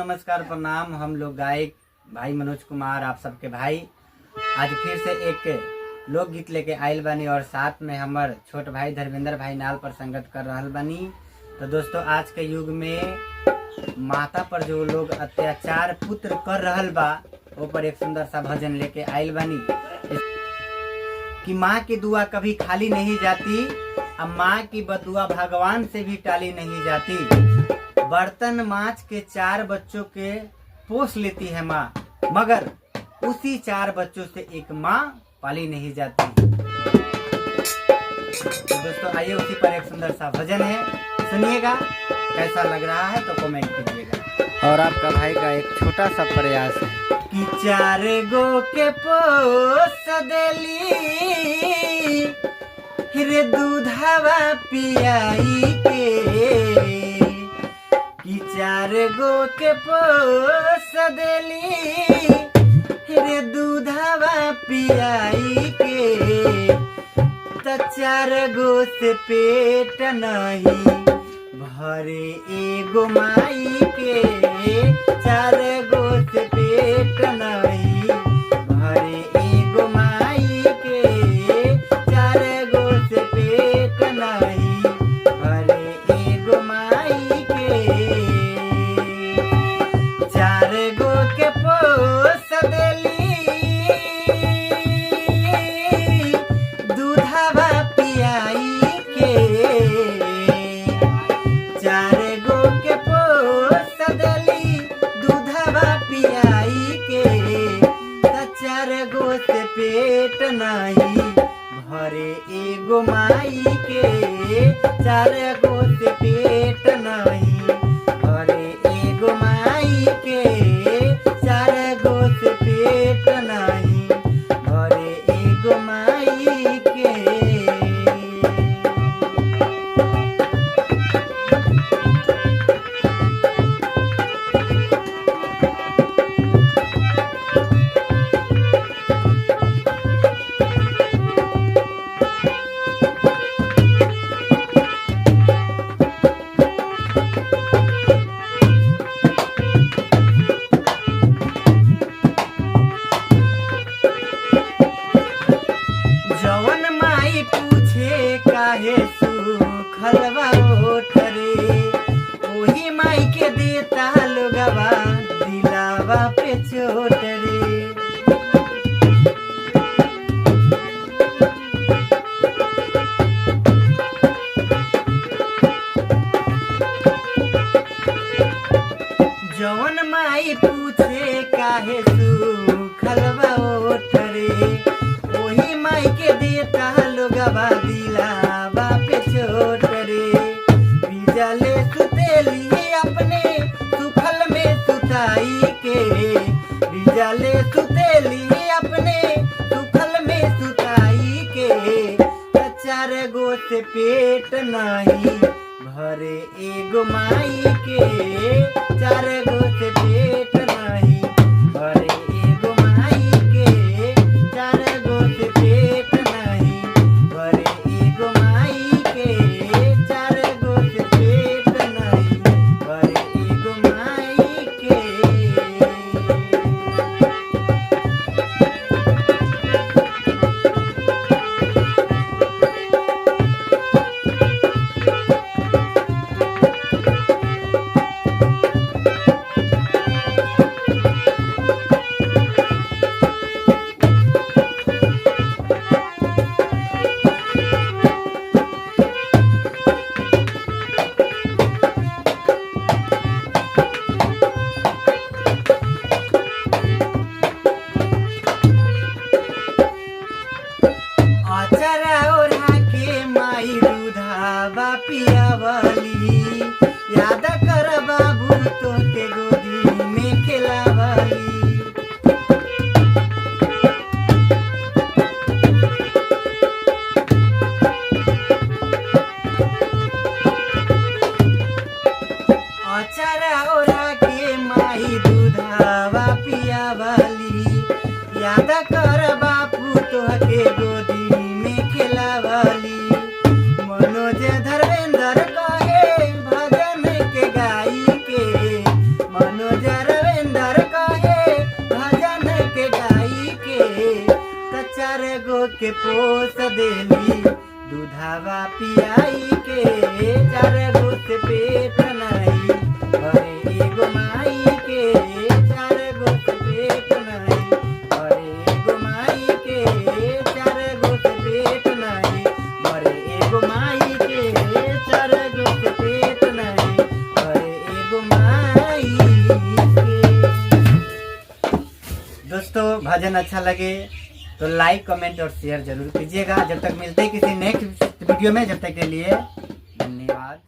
नमस्कार प्रणाम। हम लोग गायक भाई मनोज कुमार, आप सबके भाई आज फिर से एक लोकगीत लेके आयल बनी और साथ में हमार छोट भाई धर्मेंद्र भाई नाल पर संगत कर रहल बनी। तो दोस्तों, आज के युग में माता पर जो लोग अत्याचार पुत्र कर रहल बा वो पर एक सुंदर सा भजन लेके आयल बनी कि माँ की दुआ कभी खाली नहीं जाती, अब माँ की बदुआ भगवान से भी टाली नहीं जाती। बर्तन मांज के 4 बच्चों के पोस लेती है माँ, मगर उसी 4 बच्चों से एक माँ पाली नहीं जाती। तो दोस्तों, आइए उसी पर एक सुंदर सा भजन है, सुनिएगा। कैसा लग रहा है तो कमेंट कीजिएगा। और आपका भाई का एक छोटा सा प्रयास है कि 4 गो के पोस देली रे दूधवा पियाई के, कि 4 गो के पोस देली रे दूधवा पियाई के, त 4 गो से पेट नहीं भरे एगो माई के, 4 गो से पेट नहीं भरे एगो माई के, 4 गो से पेट नहीं भरे एगो माई के। 4 गो के पोस देली दूधवा पियाई के, 4 गो के पोस देली दूधवा पियाई के, 4 गो से पेट नहीं भरे एगो माई के, 4 गो से पेट नहीं भरे एगो माई के, 4 गो से पेट नहीं भरे एगो माई के। जवन माई पूछे काहे सुखल बा ओठ रे, ओही माई के देता लोगवा दिलावा पे चोट रे। जवन माई पूछे काहे सुखल बा ओठ रे, ओही माई के देता लोगवा दिलावा पे चोट रे। बीजले सुतेली अपने सुखल में सुताई के, बीजले सुतेली अपने सुखल में सुताई के, 4 गो से पेट नहीं भरे एगो माई के, 4 गो से पेट नहीं भरे एगो माई के, 4 गो से पेट नहीं भरे एगो माई के, 4 गो से पेट नहीं भरे एगो माई के। अचरा ओढ़ा के माई दूधवा पियावली, याद कर बाबू तोके गोदी में खेलावली। अचरा ओढ़ा के माई दूधवा पियावली, याद कर बापू तोहके गोदी में खेलावली। मनोज धर्मेंद्र कहे चार गो के पोस देली दूधावा पियाई के, चार गो से पेट नहीं भरे एगो माई के, चार गो से पेट नहीं भरे एगो माई के, चार गो से पेट नहीं भरे एगो माई के, चार गो से पेट नहीं भरे एगो माई के। दोस्तों भजन अच्छा लगे तो लाइक कमेंट और शेयर जरूर कीजिएगा। जब तक मिलते हैं किसी नेक्स्ट वीडियो में, जब तक के लिए धन्यवाद।